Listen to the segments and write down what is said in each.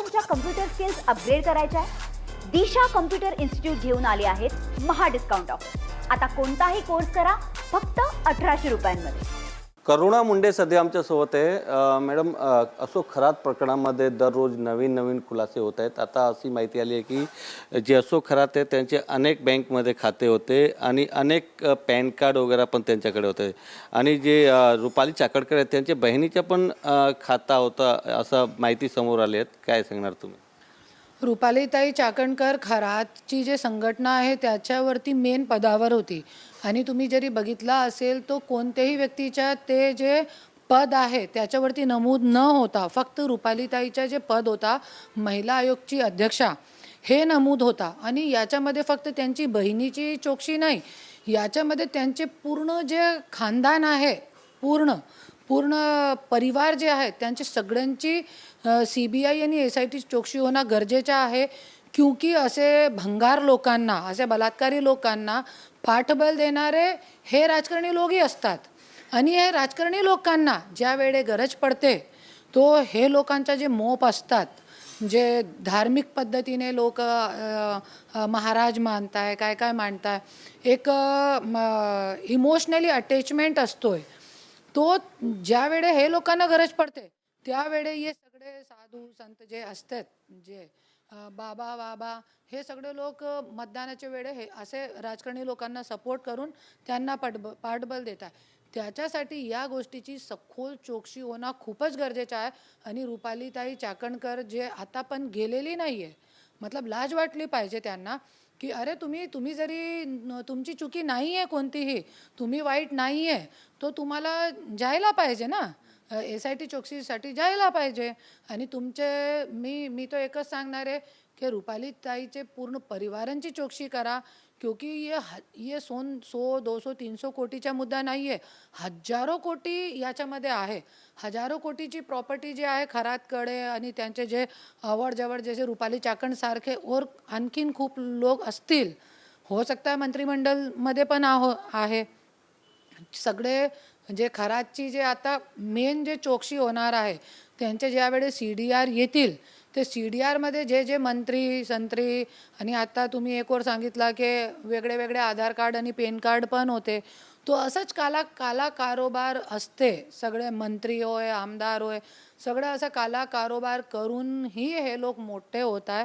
तुमच्या computer skills upgrade करायच्या आहे? दिशा कम्प्युटर इन्स्टिट्यूट घेऊन आले आहेत महा डिस्काउंट ऑफर. आता कोणताही कोर्स करा फक्त 1800 रुपयांमध्ये. करुणा मुंडे सध्या आमच्यासोबत आहे. मॅडम, असो खरात प्रकरणामध्ये दररोज नवीन नवीन खुलासे होत आहेत. आता अशी माहिती आली आहे की जे असो खरात आहे त्यांचे अनेक बँकमध्ये खाते होते आणि अनेक पॅन कार्ड वगैरे पण त्यांच्याकडे होते आणि जे रुपाली चाकणकर आहेत त्यांच्या बहिणीचा पण खाता होता असं माहिती समोर आली आहेत. काय सांगणार तुम्ही? रुपालीताई चाकणकर खरातची जे संघटना आहे त्याच्यावरती मेन पदावर होती आणि तुम्ही जरी बघितला असेल तो कोणत्याही व्यक्तीच्या ते जे पद आहे त्याच्यावरती नमूद न होता फक्त रुपालीताईच्या जे पद होता महिला आयोगची अध्यक्षा हे नमूद होता. आणि याच्यामध्ये फक्त त्यांची बहिणीची चौकशी नाही, याच्यामध्ये त्यांचे पूर्ण जे खानदान आहे पूर्ण परिवार जे आहेत त्यांची सगळ्यांची CBI आणि SIT चौकशी होणं गरजेचं आहे. क्योंकि असे भंगार लोकांना, असे बलात्कारी लोकांना पाठबळ देणारे हे राजकारणी लोकही असतात आणि हे राजकारणी लोकांना ज्या वेळे गरज पडते तो हे लोकांचा जे मोप असतात, जे धार्मिक पद्धतीने लोक महाराज मानताय काय मानताय, एक इमोशनली अटॅचमेंट असतोय तो ज्या वेळे हे लोकांना गरज पडते त्यावेळे हे सगळे साधू संत जे असतात, जे बाबा हे सगळे लोक मतदानाच्या वेळे हे असे राजकारणी लोकांना सपोर्ट करून त्यांना पाठबळ देतात. त्याच्यासाठी या गोष्टीची सखोल चौकशी होणं खूपच गरजेचं आहे. आणि रुपालीताई चाकणकर जे आता पण गेलेली नाही आहे, मतलब लाज वाटली पाहिजे त्यांना की अरे तुम्ही जरी तुमची चुकी नाही आहे कोणतीही, तुम्ही वाईट नाही आहे, तो तुम्हाला जायला पाहिजे ना, SIT चौकशीसाठी जायला पाहिजे. आणि तुमचे मी तो एकच सांगणार आहे की रुपालीताईचे पूर्ण परिवारांची चौकशी करा. क्योंकि ये 100, 200, 300 कोटीचा मुद्दा नाही आहे, हजारो कोटी याच्यामध्ये आहे. हजारो कोटीची प्रॉपर्टी जी आहे खरातकडे आणि त्यांचे जे आवडजवळ जसे रुपाली चाकण सारखे और आणखीन खूप लोक असतील, हो सकता है मंत्रिमंडळमध्ये पण आहे. सगळे जे खरातची जे आता मेन जे चौकशी होणार आहे त्यांचे ज्यावेळेस CDR येतील ते CDRमध्ये जे मंत्री संत्री आणि आता तुम्ही एक वर सांगितला की वेगळे आधार कार्ड आणि पॅन कार्ड पण होते, तो असंच काला कारोबार असते. सगळे मंत्री होय, आमदार होय, सगळं असं काला कारोबार करूनही हे लोक मोठे होत आहे.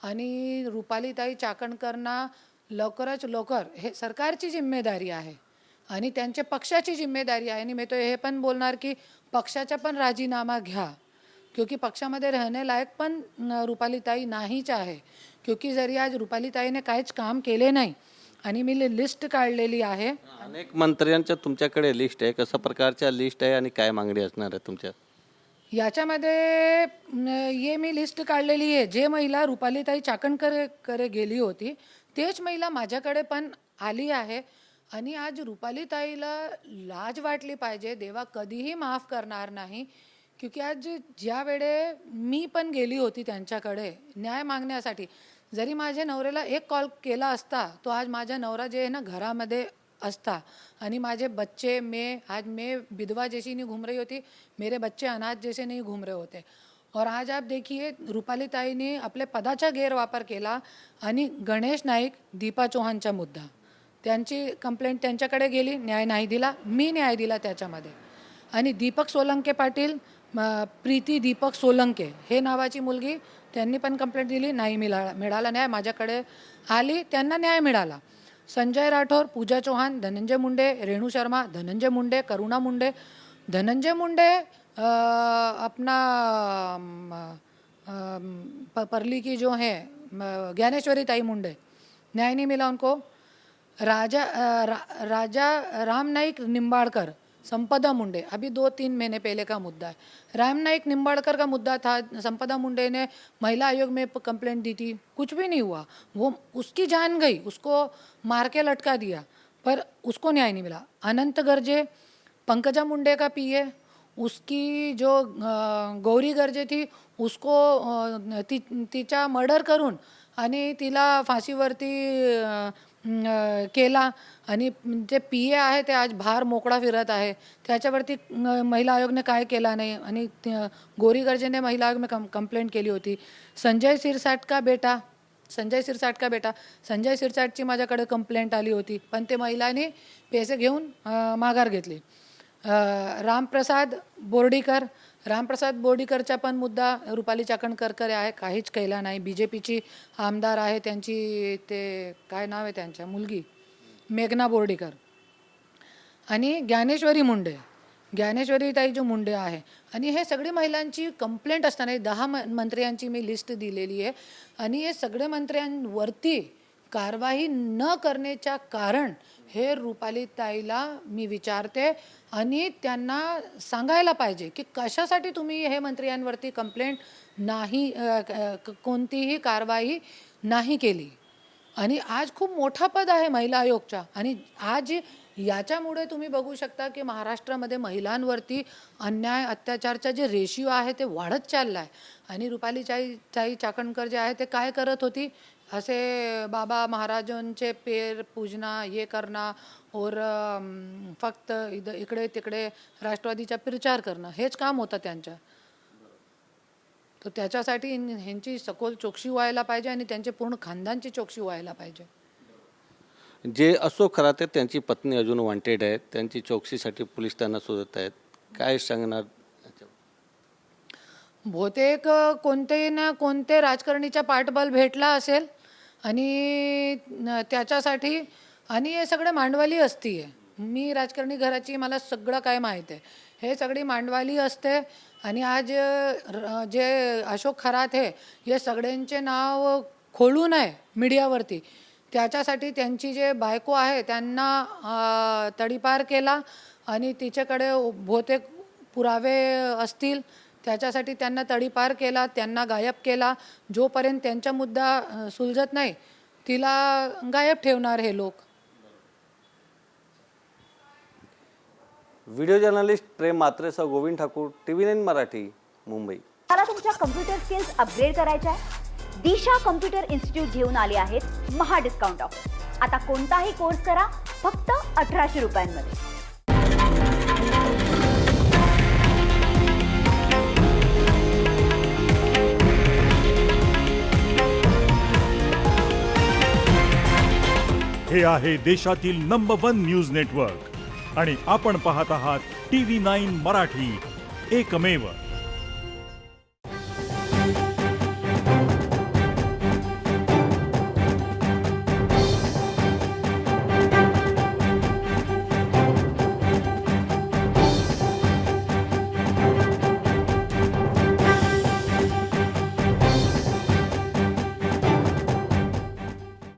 आणि रुपालीताई चाकणकरना लवकरात लवकर हे सरकारची जिम्मेदारी आहे आणि त्यांच्या पक्षाची जिम्मेदारी आहे. आणि मी तो हे पण बोलणार की पक्षाचा पण राजीनामा घ्या, क्योंकि पक्षामध्ये राहणे लायक पण रुपालीताई नाहीच आहे. क्योंकि जरी आज रुपालीताईने काहीच काम केले नाही आणि मी लिस्ट काढलेली आहे. अनेक मंत्र्यांच्या तुमच्याकडे लिस्ट आहे, कशा प्रकारच्या लिस्ट आहे आणि काय मागणी असणार आहे तुमच्या याच्यामध्ये? ये मी लिस्ट काढलेली आहे. जे महिला रुपालीताई चाकणकर गेली होती तेच महिला माझ्याकडे पण आली आहे. आणि आज रुपालीताईला लाज वाटली पाहिजे, देवा कधीही माफ करणार नाही. क्योंकि आज ज्या वेळे मी पण गेली होती त्यांच्याकडे न्याय मागण्यासाठी, जरी माझ्या नवऱ्याला एक कॉल केला असता तो आज माझा नवरा जे आहे ना घरामध्ये असता आणि माझे बच्चे मैं विधवा जैसी नहीं घूम रही होती, मेरे बच्चे अनाथ जैसे नहीं घूम रहे होते. और आज आप देखिए रुपालीताईने आपल्या पदाचा गैरवापर केला आणि गणेश नाईक, दीपा चौहानचा मुद्दा, त्यांची कंप्लेंट त्यांच्याकडे गेली, न्याय नाही दिला, मी न्याय दिला त्याच्यामध्ये. आणि दीपक सोलंके पाटील, प्रीती दीपक सोलंके हे नावाची मुलगी, त्यांनी पण कंप्लेंट दिली, नाही मिळाला न्याय, माझ्याकडे आली, त्यांना न्याय मिळाला. संजय राठोर, पूजा चौहान, धनंजय मुंडे, रेणू शर्मा, धनंजय मुंडे, करुणा मुंडे, धनंजय मुंडे अपना परली की जो है ज्ञानेश्वरी ताई मुंडे, न्याय नहीं मिला उनको. राजा राम नाईक निंबाड़कर, संपदा मुंडे, अभी 2-3 महीने पहले का मुद्दा है. राम नाईक निंबाड़कर का मुद्दा था, संपदा मुंडे ने महिला आयोग में कंप्लेंट दी थी, कुछ भी नहीं हुआ, वो उसकी जान गई, उसको मार के लटका दिया, पर उसको न्याय नहीं मिला. अनंत गर्जे, पंकजा मुंडे का PA, उसकी जो गौरी गर्जे थी उसको तिचा मर्डर करून आणि तिला फाशीवरती केला आणि जे PA आहे ते आज बाहेर मोकळा फिरत आहे. त्याच्यावरती महिला आयोगने काय केला नाही आणि गोरी गर्जेने महिला आयोग में कंप्लेंट केली होती. संजय सिरसाट का बेटा संजय सिरसाटची माझ्याकडे कंप्लेंट आली होती, पण ते महिलांनी पैसे घेऊन माघार घेतली. रामप्रसाद बोर्डीकरचा पण मुद्दा रुपाली चाकणकर आहे, काहीच केला नाही. BJPची आमदार आहे, त्यांची ते काय नाव आहे त्यांच्या मुलगी मेघना बोर्डीकर आणि ज्ञानेश्वरी ताई जो मुंडे आहे. आणि हे सगळे महिलांची कंप्लेंट असताना 10 मंत्र्यांची मी लिस्ट दिलेली आहे आणि हे सगळे मंत्र्यांवरती कारवाई न करण्याच्या कारण हे रुपाली ताईला मी विचारते आणि त्यांना सांगायला पाहिजे की कशासाठी तुम्ही हे मंत्र्यांवरती कंप्लेंट नाही, कोणतीही कारवाई नाही केली. आणि आज खूप मोठा पद आहे महिला आयोगचा आणि आज याच्यामुळे तुम्ही बघू शकता की महाराष्ट्रामध्ये महिलांवरती अन्याय अत्याचारचा जे रेशिओ आहे ते वाढत चालला आहे. आणि रुपाली ताई चाकणकर जे आहे ते काय करत होती, असे बाबा महाराजांचे पेर पूजना हे करणं और फक्त इकडे तिकडे राष्ट्रवादीचा प्रचार करणं हेच काम होतं त्यांचं. तर त्याच्यासाठी ह्यांची सखोल चौकशी व्हायला पाहिजे आणि त्यांचे पूर्ण खानदानची चौकशी व्हायला पाहिजे. जे अशोक खराते त्यांची पत्नी अजून वॉन्टेड आहेत, त्यांची चौकशीसाठी पोलीस त्यांना शोधत आहेत, काय सांगणार? बहुतेक कोणते ना कोणते राजकारणीचा पाठबळ भेटला असेल आणि त्याच्यासाठी आणि हे सगळे मांडवाली असती आहे. मी राजकारणी घराची, मला सगळं काय माहीत आहे. हे सगळी मांडवाली असते आणि आज जे अशोक खरात आहे हे सगळ्यांचे नाव खोलू नये मीडियावरती. त्याच्यासाठी त्यांची जे बायको आहे त्यांना तडीपार केला आणि तिच्याकडे बहुतेक पुरावे असतील, त्याच्यासाठी त्यांना तडीपार केला, त्यांना गायब केला. जोपर्यंत त्यांचा मुद्दा सुलझत नाही तिला गायब ठेवणार हे लोक. व्हिडिओ जर्नलिस्ट प्रेम मात्रेसह गोविंद ठाकूर, TV9 मराठी, मुंबई. मला तुमच्या कम्प्युटर स्किल्स अपग्रेड करायच्या आहे? दिशा कम्प्युटर इन्स्टिट्यूट घेऊन आले आहेत महा डिस्काउंट ऑफर. आता कोणताही कोर्स करा फक्त 1800 रुपयांमध्ये. हे आहे देशातील नंबर 1 न्यूज नेटवर्क आणि आपण पाहत आहात TV9 मराठी, एकमेव.